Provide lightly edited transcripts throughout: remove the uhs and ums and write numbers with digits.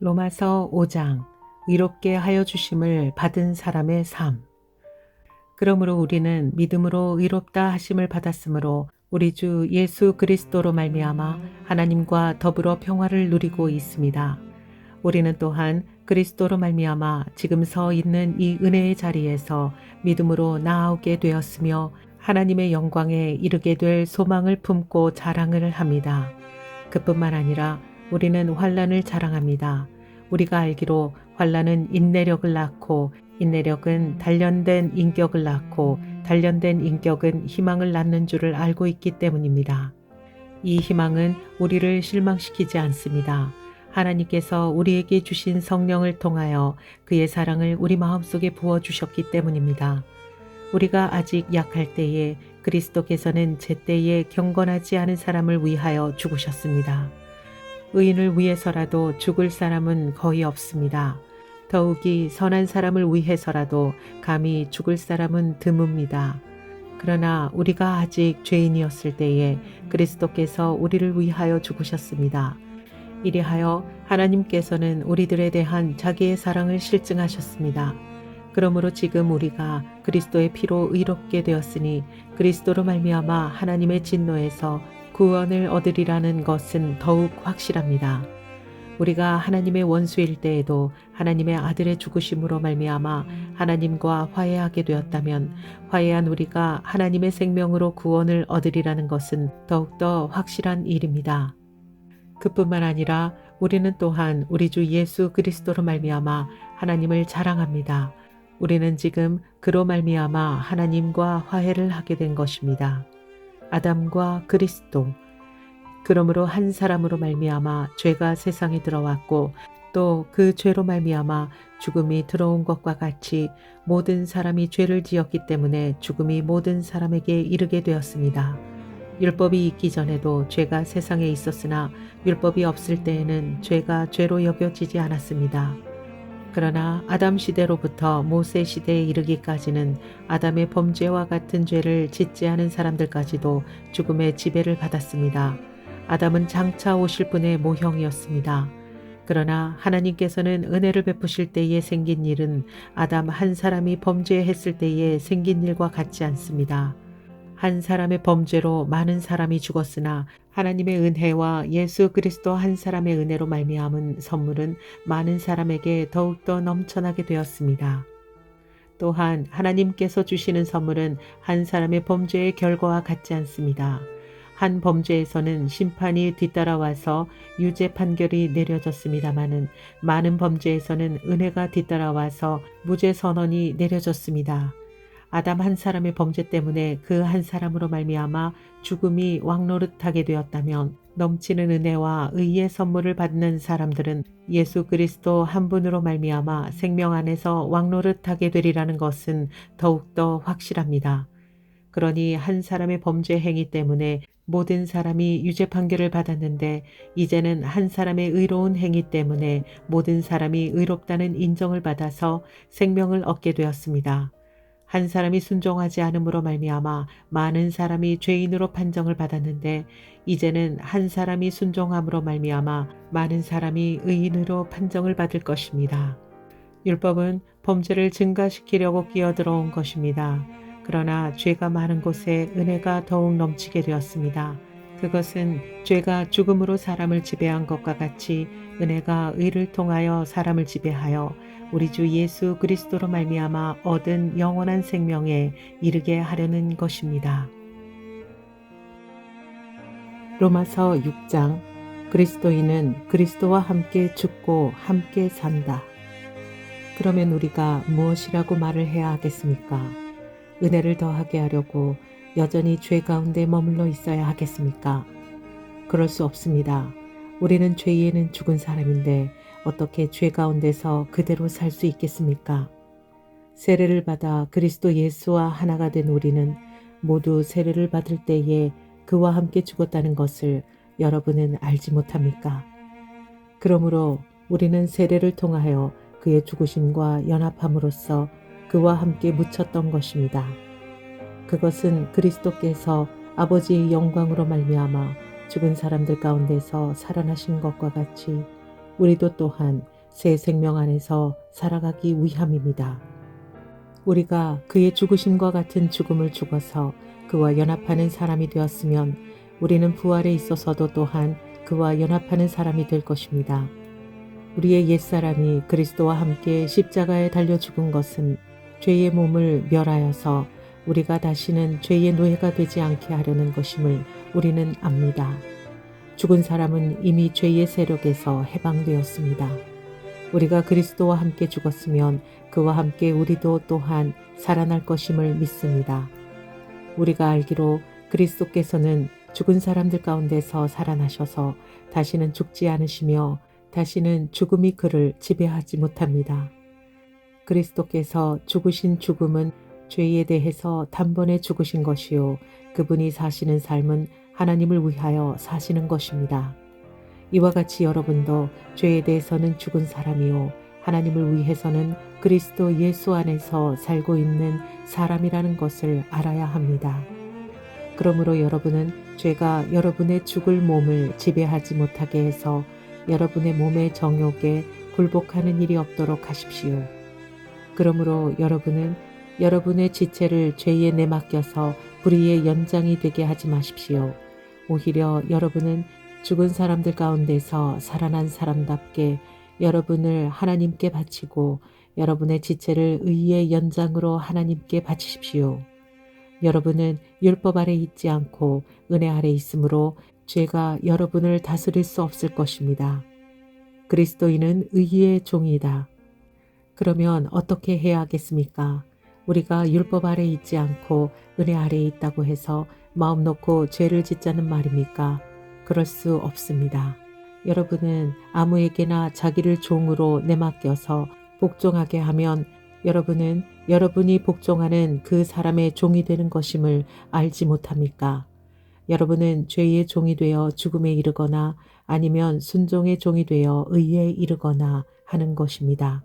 로마서 5장 의롭게 하여 주심을 받은 사람의 삶. 그러므로 우리는 믿음으로 의롭다 하심을 받았으므로 우리 주 예수 그리스도로 말미암아 하나님과 더불어 평화를 누리고 있습니다. 우리는 또한 그리스도로 말미암아 지금 서 있는 이 은혜의 자리에서 믿음으로 나아오게 되었으며 하나님의 영광에 이르게 될 소망을 품고 자랑을 합니다. 그뿐만 아니라 우리는 환난을 자랑합니다. 우리가 알기로 환난은 인내력을 낳고 인내력은 단련된 인격을 낳고 단련된 인격은 희망을 낳는 줄을 알고 있기 때문입니다. 이 희망은 우리를 실망시키지 않습니다. 하나님께서 우리에게 주신 성령을 통하여 그의 사랑을 우리 마음속에 부어주셨기 때문입니다. 우리가 아직 약할 때에 그리스도께서는 제때에 경건하지 않은 사람을 위하여 죽으셨습니다. 의인을 위해서라도 죽을 사람은 거의 없습니다. 더욱이 선한 사람을 위해서라도 감히 죽을 사람은 드뭅니다. 그러나 우리가 아직 죄인이었을 때에 그리스도께서 우리를 위하여 죽으셨습니다. 이리하여 하나님께서는 우리들에 대한 자기의 사랑을 실증하셨습니다. 그러므로 지금 우리가 그리스도의 피로 의롭게 되었으니 그리스도로 말미암아 하나님의 진노에서 구원을 얻으리라는 것은 더욱 확실합니다. 우리가 하나님의 원수일 때에도 하나님의 아들의 죽으심으로 말미암아 하나님과 화해하게 되었다면 화해한 우리가 하나님의 생명으로 구원을 얻으리라는 것은 더욱더 확실한 일입니다. 그뿐만 아니라 우리는 또한 우리 주 예수 그리스도로 말미암아 하나님을 자랑합니다. 우리는 지금 그로 말미암아 하나님과 화해를 하게 된 것입니다. 아담과 그리스도. 그러므로 한 사람으로 말미암아 죄가 세상에 들어왔고 또 그 죄로 말미암아 죽음이 들어온 것과 같이 모든 사람이 죄를 지었기 때문에 죽음이 모든 사람에게 이르게 되었습니다. 율법이 있기 전에도 죄가 세상에 있었으나 율법이 없을 때에는 죄가 죄로 여겨지지 않았습니다. 그러나 아담 시대로부터 모세 시대에 이르기까지는 아담의 범죄와 같은 죄를 짓지 않은 사람들까지도 죽음의 지배를 받았습니다. 아담은 장차 오실 분의 모형이었습니다. 그러나 하나님께서는 은혜를 베푸실 때에 생긴 일은 아담 한 사람이 범죄했을 때에 생긴 일과 같지 않습니다. 한 사람의 범죄로 많은 사람이 죽었으나 하나님의 은혜와 예수 그리스도 한 사람의 은혜로 말미암은 선물은 많은 사람에게 더욱더 넘쳐나게 되었습니다. 또한 하나님께서 주시는 선물은 한 사람의 범죄의 결과와 같지 않습니다. 한 범죄에서는 심판이 뒤따라와서 유죄 판결이 내려졌습니다마는 많은 범죄에서는 은혜가 뒤따라와서 무죄 선언이 내려졌습니다. 아담 한 사람의 범죄 때문에 그 한 사람으로 말미암아 죽음이 왕노릇하게 되었다면 넘치는 은혜와 의의 선물을 받는 사람들은 예수 그리스도 한 분으로 말미암아 생명 안에서 왕노릇하게 되리라는 것은 더욱더 확실합니다. 그러니 한 사람의 범죄 행위 때문에 모든 사람이 유죄 판결을 받았는데 이제는 한 사람의 의로운 행위 때문에 모든 사람이 의롭다는 인정을 받아서 생명을 얻게 되었습니다. 한 사람이 순종하지 않음으로 말미암아 많은 사람이 죄인으로 판정을 받았는데 이제는 한 사람이 순종함으로 말미암아 많은 사람이 의인으로 판정을 받을 것입니다. 율법은 범죄를 증가시키려고 끼어들어온 것입니다. 그러나 죄가 많은 곳에 은혜가 더욱 넘치게 되었습니다. 그것은 죄가 죽음으로 사람을 지배한 것과 같이 은혜가 의를 통하여 사람을 지배하여 우리 주 예수 그리스도로 말미암아 얻은 영원한 생명에 이르게 하려는 것입니다. 로마서 6장. 그리스도인은 그리스도와 함께 죽고 함께 산다. 그러면 우리가 무엇이라고 말을 해야 하겠습니까? 은혜를 더하게 하려고 여전히 죄 가운데 머물러 있어야 하겠습니까? 그럴 수 없습니다. 우리는 죄에는 죽은 사람인데 어떻게 죄 가운데서 그대로 살 수 있겠습니까? 세례를 받아 그리스도 예수와 하나가 된 우리는 모두 세례를 받을 때에 그와 함께 죽었다는 것을 여러분은 알지 못합니까? 그러므로 우리는 세례를 통하여 그의 죽으심과 연합함으로써 그와 함께 묻혔던 것입니다. 그것은 그리스도께서 아버지의 영광으로 말미암아 죽은 사람들 가운데서 살아나신 것과 같이 우리도 또한 새 생명 안에서 살아가기 위함입니다. 우리가 그의 죽으심과 같은 죽음을 죽어서 그와 연합하는 사람이 되었으면 우리는 부활에 있어서도 또한 그와 연합하는 사람이 될 것입니다. 우리의 옛사람이 그리스도와 함께 십자가에 달려 죽은 것은 죄의 몸을 멸하여서 우리가 다시는 죄의 노예가 되지 않게 하려는 것임을 우리는 압니다. 죽은 사람은 이미 죄의 세력에서 해방되었습니다. 우리가 그리스도와 함께 죽었으면 그와 함께 우리도 또한 살아날 것임을 믿습니다. 우리가 알기로 그리스도께서는 죽은 사람들 가운데서 살아나셔서 다시는 죽지 않으시며 다시는 죽음이 그를 지배하지 못합니다. 그리스도께서 죽으신 죽음은 죄에 대해서 단번에 죽으신 것이요 그분이 사시는 삶은 하나님을 위하여 사시는 것입니다. 이와 같이 여러분도 죄에 대해서는 죽은 사람이요 하나님을 위해서는 그리스도 예수 안에서 살고 있는 사람이라는 것을 알아야 합니다. 그러므로 여러분은 죄가 여러분의 죽을 몸을 지배하지 못하게 해서 여러분의 몸의 정욕에 굴복하는 일이 없도록 하십시오. 그러므로 여러분은 여러분의 지체를 죄에 내맡겨서 불의의 연장이 되게 하지 마십시오. 오히려 여러분은 죽은 사람들 가운데서 살아난 사람답게 여러분을 하나님께 바치고 여러분의 지체를 의의 연장으로 하나님께 바치십시오. 여러분은 율법 아래 있지 않고 은혜 아래 있으므로 죄가 여러분을 다스릴 수 없을 것입니다. 그리스도인은 의의 종이다. 그러면 어떻게 해야 하겠습니까? 우리가 율법 아래 있지 않고 은혜 아래에 있다고 해서 마음 놓고 죄를 짓자는 말입니까? 그럴 수 없습니다. 여러분은 아무에게나 자기를 종으로 내맡겨서 복종하게 하면 여러분은 여러분이 복종하는 그 사람의 종이 되는 것임을 알지 못합니까? 여러분은 죄의 종이 되어 죽음에 이르거나 아니면 순종의 종이 되어 의에 이르거나 하는 것입니다.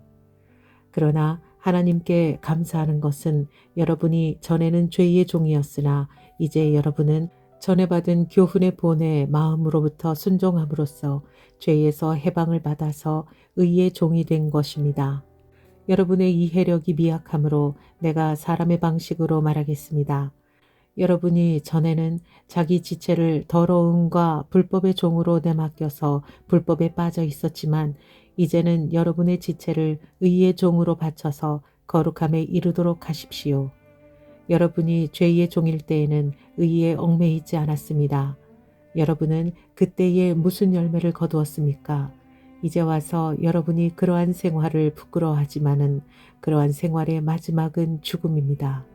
그러나 하나님께 감사하는 것은 여러분이 전에는 죄의 종이었으나 이제 여러분은 전에 받은 교훈의 본의 마음으로부터 순종함으로써 죄에서 해방을 받아서 의의 종이 된 것입니다. 여러분의 이해력이 미약하므로 내가 사람의 방식으로 말하겠습니다. 여러분이 전에는 자기 지체를 더러움과 불법의 종으로 내맡겨서 불법에 빠져 있었지만 이제는 여러분의 지체를 의의 종으로 바쳐서 거룩함에 이르도록 하십시오. 여러분이 죄의 종일 때에는 의에 얽매이지 않았습니다. 여러분은 그때에 무슨 열매를 거두었습니까? 이제 와서 여러분이 그러한 생활을 부끄러워하지만은 그러한 생활의 마지막은 죽음입니다.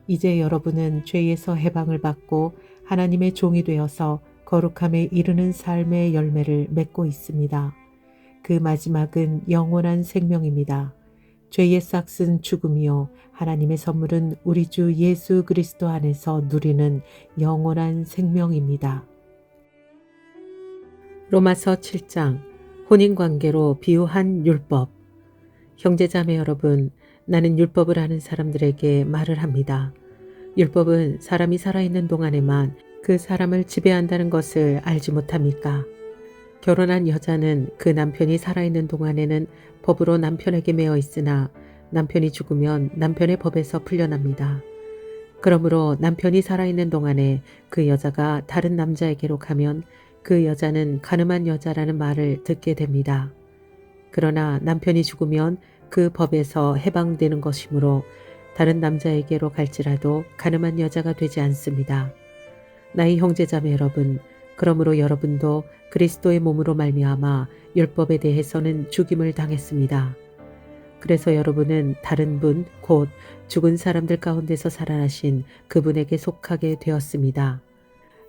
이제 여러분은 죄에서 해방을 받고 하나님의 종이 되어서 거룩함에 이르는 삶의 열매를 맺고 있습니다. 그 마지막은 영원한 생명입니다. 죄의 싹은 죽음이요 하나님의 선물은 우리 주 예수 그리스도 안에서 누리는 영원한 생명입니다. 로마서 7장 혼인관계로 비유한 율법. 형제자매 여러분, 나는 율법을 아는 사람들에게 말을 합니다. 율법은 사람이 살아있는 동안에만 그 사람을 지배한다는 것을 알지 못합니까? 결혼한 여자는 그 남편이 살아있는 동안에는 법으로 남편에게 매어 있으나 남편이 죽으면 남편의 법에서 풀려납니다. 그러므로 남편이 살아있는 동안에 그 여자가 다른 남자에게로 가면 그 여자는 가늠한 여자라는 말을 듣게 됩니다. 그러나 남편이 죽으면 그 법에서 해방되는 것이므로 다른 남자에게로 갈지라도 가늠한 여자가 되지 않습니다. 나의 형제자매 여러분, 그러므로 여러분도 그리스도의 몸으로 말미암아 율법에 대해서는 죽임을 당했습니다. 그래서 여러분은 다른 분, 곧 죽은 사람들 가운데서 살아나신 그분에게 속하게 되었습니다.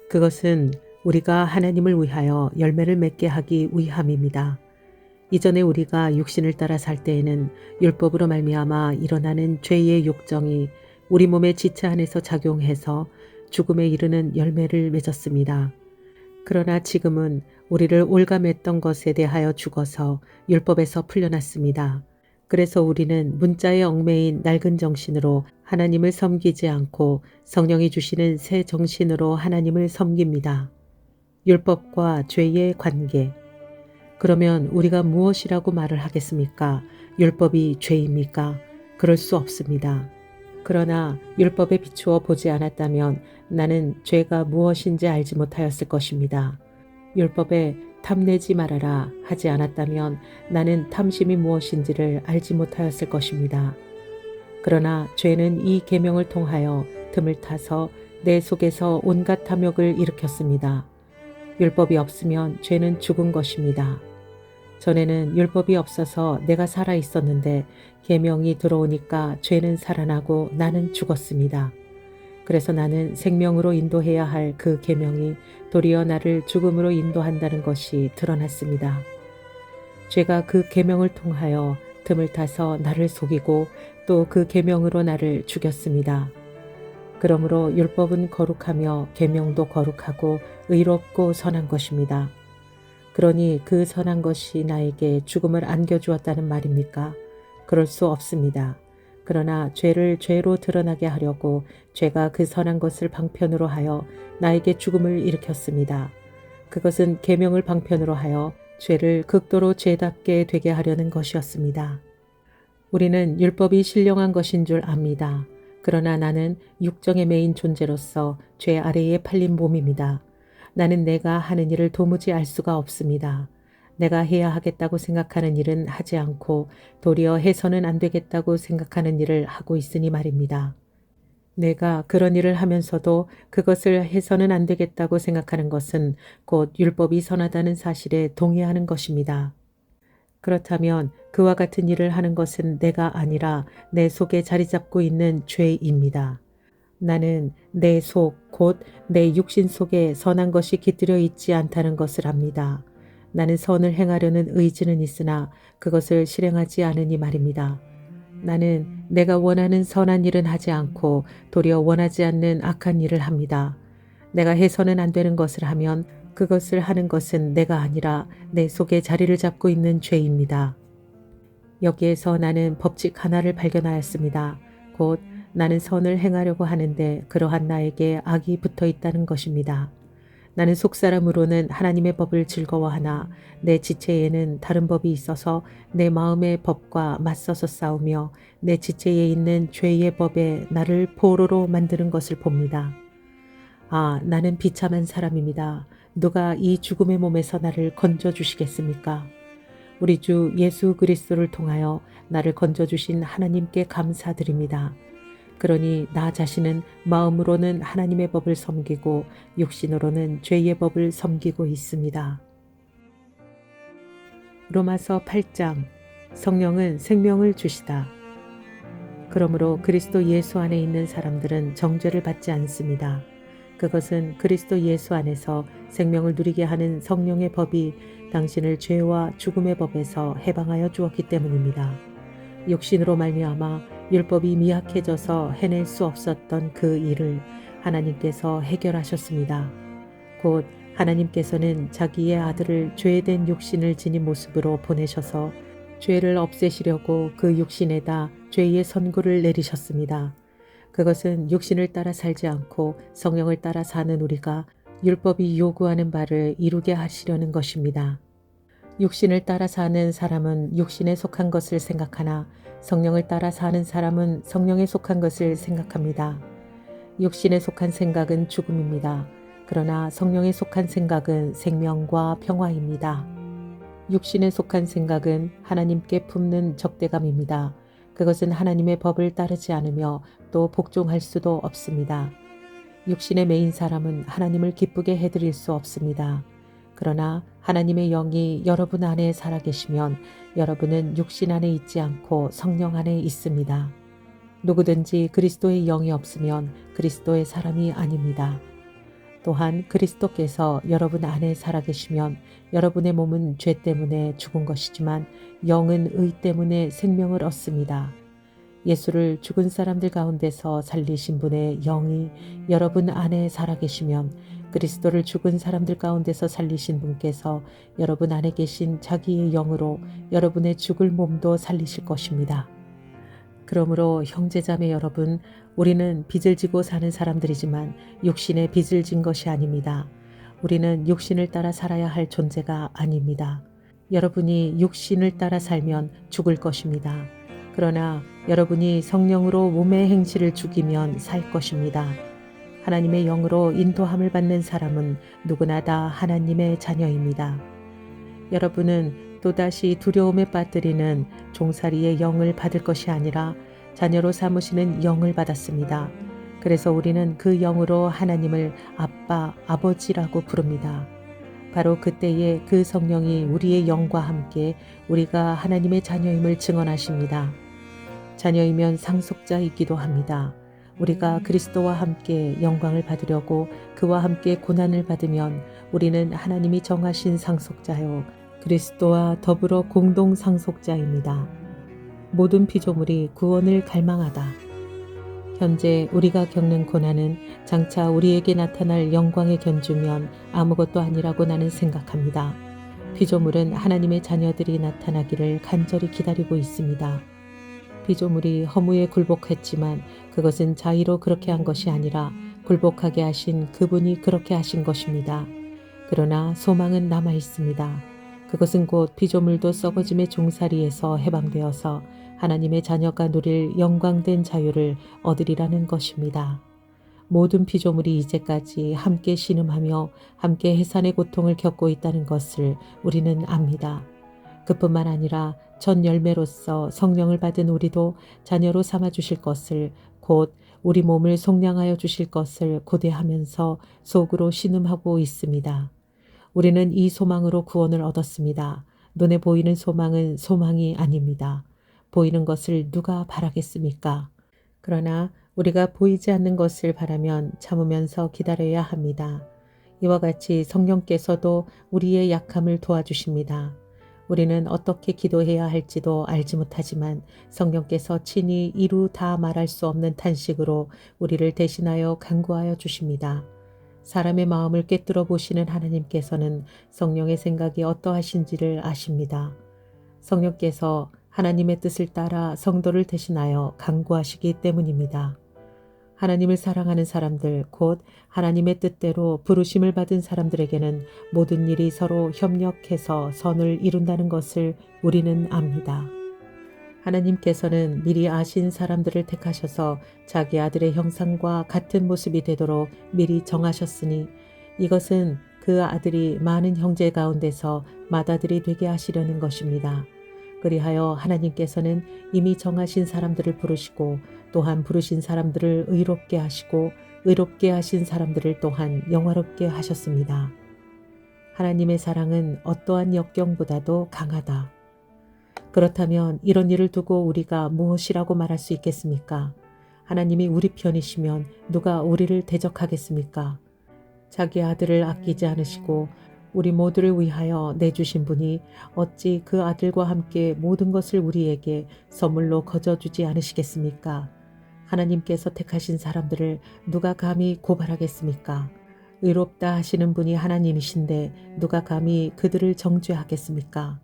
그것은 우리가 하나님을 위하여 열매를 맺게 하기 위함입니다. 이전에 우리가 육신을 따라 살 때에는 율법으로 말미암아 일어나는 죄의 욕정이 우리 몸의 지체 안에서 작용해서 죽음에 이르는 열매를 맺었습니다. 그러나 지금은 우리를 올가맸던 것에 대하여 죽어서 율법에서 풀려났습니다. 그래서 우리는 문자에 얽매인 낡은 정신으로 하나님을 섬기지 않고 성령이 주시는 새 정신으로 하나님을 섬깁니다. 율법과 죄의 관계. 그러면 우리가 무엇이라고 말을 하겠습니까? 율법이 죄입니까? 그럴 수 없습니다. 그러나 율법에 비추어 보지 않았다면 나는 죄가 무엇인지 알지 못하였을 것입니다. 율법에 탐내지 말아라 하지 않았다면 나는 탐심이 무엇인지를 알지 못하였을 것입니다. 그러나 죄는 이 계명을 통하여 틈을 타서 내 속에서 온갖 탐욕을 일으켰습니다. 율법이 없으면 죄는 죽은 것입니다. 전에는 율법이 없어서 내가 살아 있었는데 계명이 들어오니까 죄는 살아나고 나는 죽었습니다. 그래서 나는 생명으로 인도해야 할 그 계명이 도리어 나를 죽음으로 인도한다는 것이 드러났습니다. 죄가 그 계명을 통하여 틈을 타서 나를 속이고 또 그 계명으로 나를 죽였습니다. 그러므로 율법은 거룩하며 계명도 거룩하고 의롭고 선한 것입니다. 그러니 그 선한 것이 나에게 죽음을 안겨주었다는 말입니까? 그럴 수 없습니다. 그러나 죄를 죄로 드러나게 하려고 죄가 그 선한 것을 방편으로 하여 나에게 죽음을 일으켰습니다. 그것은 계명을 방편으로 하여 죄를 극도로 죄답게 되게 하려는 것이었습니다. 우리는 율법이 신령한 것인 줄 압니다. 그러나 나는 육정에 매인 존재로서 죄 아래에 팔린 몸입니다. 나는 내가 하는 일을 도무지 알 수가 없습니다. 내가 해야 하겠다고 생각하는 일은 하지 않고 도리어 해서는 안 되겠다고 생각하는 일을 하고 있으니 말입니다. 내가 그런 일을 하면서도 그것을 해서는 안 되겠다고 생각하는 것은 곧 율법이 선하다는 사실에 동의하는 것입니다. 그렇다면 그와 같은 일을 하는 것은 내가 아니라 내 속에 자리 잡고 있는 죄입니다. 나는 내 속, 곧 내 육신 속에 선한 것이 깃들여 있지 않다는 것을 압니다. 나는 선을 행하려는 의지는 있으나 그것을 실행하지 않으니 말입니다. 나는 내가 원하는 선한 일은 하지 않고 도리어 원하지 않는 악한 일을 합니다. 내가 해서는 안 되는 것을 하면 그것을 하는 것은 내가 아니라 내 속에 자리를 잡고 있는 죄입니다. 여기에서 나는 법칙 하나를 발견하였습니다. 곧 나는 선을 행하려고 하는데 그러한 나에게 악이 붙어 있다는 것입니다. 나는 속사람으로는 하나님의 법을 즐거워하나 내 지체에는 다른 법이 있어서 내 마음의 법과 맞서서 싸우며 내 지체에 있는 죄의 법에 나를 포로로 만드는 것을 봅니다. 아, 나는 비참한 사람입니다. 누가 이 죽음의 몸에서 나를 건져주시겠습니까? 우리 주 예수 그리스도를 통하여 나를 건져주신 하나님께 감사드립니다. 그러니 나 자신은 마음으로는 하나님의 법을 섬기고 육신으로는 죄의 법을 섬기고 있습니다. 로마서 8장 성령은 생명을 주시다. 그러므로 그리스도 예수 안에 있는 사람들은 정죄를 받지 않습니다. 그것은 그리스도 예수 안에서 생명을 누리게 하는 성령의 법이 당신을 죄와 죽음의 법에서 해방하여 주었기 때문입니다. 육신으로 말미암아 율법이 미약해져서 해낼 수 없었던 그 일을 하나님께서 해결하셨습니다. 곧 하나님께서는 자기의 아들을 죄된 육신을 지닌 모습으로 보내셔서 죄를 없애시려고 그 육신에다 죄의 선고를 내리셨습니다. 그것은 육신을 따라 살지 않고 성령을 따라 사는 우리가 율법이 요구하는 바를 이루게 하시려는 것입니다. 육신을 따라 사는 사람은 육신에 속한 것을 생각하나 성령을 따라 사는 사람은 성령에 속한 것을 생각합니다. 육신에 속한 생각은 죽음입니다. 그러나 성령에 속한 생각은 생명과 평화입니다. 육신에 속한 생각은 하나님께 품는 적대감입니다. 그것은 하나님의 법을 따르지 않으며 또 복종할 수도 없습니다. 육신의 매인 사람은 하나님을 기쁘게 해드릴 수 없습니다. 그러나 하나님의 영이 여러분 안에 살아계시면 여러분은 육신 안에 있지 않고 성령 안에 있습니다. 누구든지 그리스도의 영이 없으면 그리스도의 사람이 아닙니다. 또한 그리스도께서 여러분 안에 살아계시면 여러분의 몸은 죄 때문에 죽은 것이지만 영은 의 때문에 생명을 얻습니다. 예수를 죽은 사람들 가운데서 살리신 분의 영이 여러분 안에 살아계시면 그리스도를 죽은 사람들 가운데서 살리신 분께서 여러분 안에 계신 자기의 영으로 여러분의 죽을 몸도 살리실 것입니다. 그러므로 형제자매 여러분, 우리는 빚을 지고 사는 사람들이지만 육신에 빚을 진 것이 아닙니다. 우리는 육신을 따라 살아야 할 존재가 아닙니다. 여러분이 육신을 따라 살면 죽을 것입니다. 그러나 여러분이 성령으로 몸의 행실을 죽이면 살 것입니다. 하나님의 영으로 인도함을 받는 사람은 누구나 다 하나님의 자녀입니다. 여러분은 또다시 두려움에 빠뜨리는 종살이의 영을 받을 것이 아니라 자녀로 삼으시는 영을 받았습니다. 그래서 우리는 그 영으로 하나님을 아빠, 아버지라고 부릅니다. 바로 그때에 그 성령이 우리의 영과 함께 우리가 하나님의 자녀임을 증언하십니다. 자녀이면 상속자이기도 합니다. 우리가 그리스도와 함께 영광을 받으려고 그와 함께 고난을 받으면 우리는 하나님이 정하신 상속자요 그리스도와 더불어 공동 상속자입니다. 모든 피조물이 구원을 갈망하다. 현재 우리가 겪는 고난은 장차 우리에게 나타날 영광에 견주면 아무것도 아니라고 나는 생각합니다. 피조물은 하나님의 자녀들이 나타나기를 간절히 기다리고 있습니다. 피조물이 허무에 굴복했지만 그것은 자의로 그렇게 한 것이 아니라 굴복하게 하신 그분이 그렇게 하신 것입니다. 그러나 소망은 남아 있습니다. 그것은 곧 피조물도 썩어짐의 종살이에서 해방되어서 하나님의 자녀가 누릴 영광된 자유를 얻으리라는 것입니다. 모든 피조물이 이제까지 함께 신음하며 함께 해산의 고통을 겪고 있다는 것을 우리는 압니다. 그뿐만 아니라 첫 열매로서 성령을 받은 우리도 자녀로 삼아 주실 것을 곧 우리 몸을 속량하여 주실 것을 고대하면서 속으로 신음하고 있습니다. 우리는 이 소망으로 구원을 얻었습니다. 눈에 보이는 소망은 소망이 아닙니다. 보이는 것을 누가 바라겠습니까? 그러나 우리가 보이지 않는 것을 바라면 참으면서 기다려야 합니다. 이와 같이 성령께서도 우리의 약함을 도와주십니다. 우리는 어떻게 기도해야 할지도 알지 못하지만 성령께서 친히 이루 다 말할 수 없는 탄식으로 우리를 대신하여 간구하여 주십니다. 사람의 마음을 꿰뚫어 보시는 하나님께서는 성령의 생각이 어떠하신지를 아십니다. 성령께서 하나님의 뜻을 따라 성도를 대신하여 간구하시기 때문입니다. 하나님을 사랑하는 사람들, 곧 하나님의 뜻대로 부르심을 받은 사람들에게는 모든 일이 서로 협력해서 선을 이룬다는 것을 우리는 압니다. 하나님께서는 미리 아신 사람들을 택하셔서 자기 아들의 형상과 같은 모습이 되도록 미리 정하셨으니 이것은 그 아들이 많은 형제 가운데서 맏아들이 되게 하시려는 것입니다. 그리하여 하나님께서는 이미 정하신 사람들을 부르시고 또한 부르신 사람들을 의롭게 하시고 의롭게 하신 사람들을 또한 영화롭게 하셨습니다. 하나님의 사랑은 어떠한 역경보다도 강하다. 그렇다면 이런 일을 두고 우리가 무엇이라고 말할 수 있겠습니까? 하나님이 우리 편이시면 누가 우리를 대적하겠습니까? 자기 아들을 아끼지 않으시고 우리 모두를 위하여 내주신 분이 어찌 그 아들과 함께 모든 것을 우리에게 선물로 거저주지 않으시겠습니까? 하나님께서 택하신 사람들을 누가 감히 고발하겠습니까? 의롭다 하시는 분이 하나님이신데 누가 감히 그들을 정죄하겠습니까?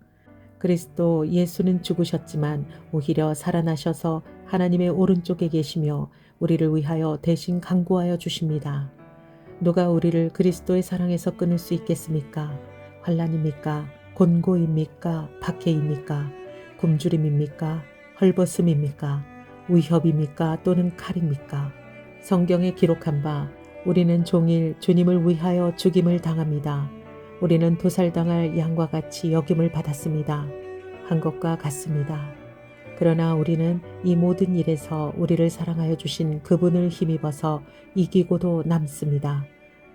그리스도 예수는 죽으셨지만 오히려 살아나셔서 하나님의 오른쪽에 계시며 우리를 위하여 대신 간구하여 주십니다. 누가 우리를 그리스도의 사랑에서 끊을 수 있겠습니까? 환난입니까? 곤고입니까? 박해입니까? 굶주림입니까? 헐벗음입니까? 위협입니까? 또는 칼입니까? 성경에 기록한 바 우리는 종일 주님을 위하여 죽임을 당합니다. 우리는 도살당할 양과 같이 여김을 받았습니다. 한 것과 같습니다. 그러나 우리는 이 모든 일에서 우리를 사랑하여 주신 그분을 힘입어서 이기고도 남습니다.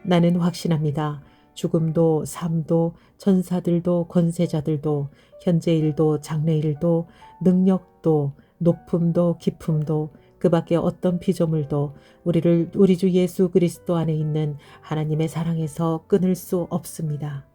나는 확신합니다. 죽음도 삶도 천사들도 권세자들도 현재일도 장래일도 능력도 높음도 깊음도 그 밖에 어떤 피조물도 우리를 우리 주 예수 그리스도 안에 있는 하나님의 사랑에서 끊을 수 없습니다.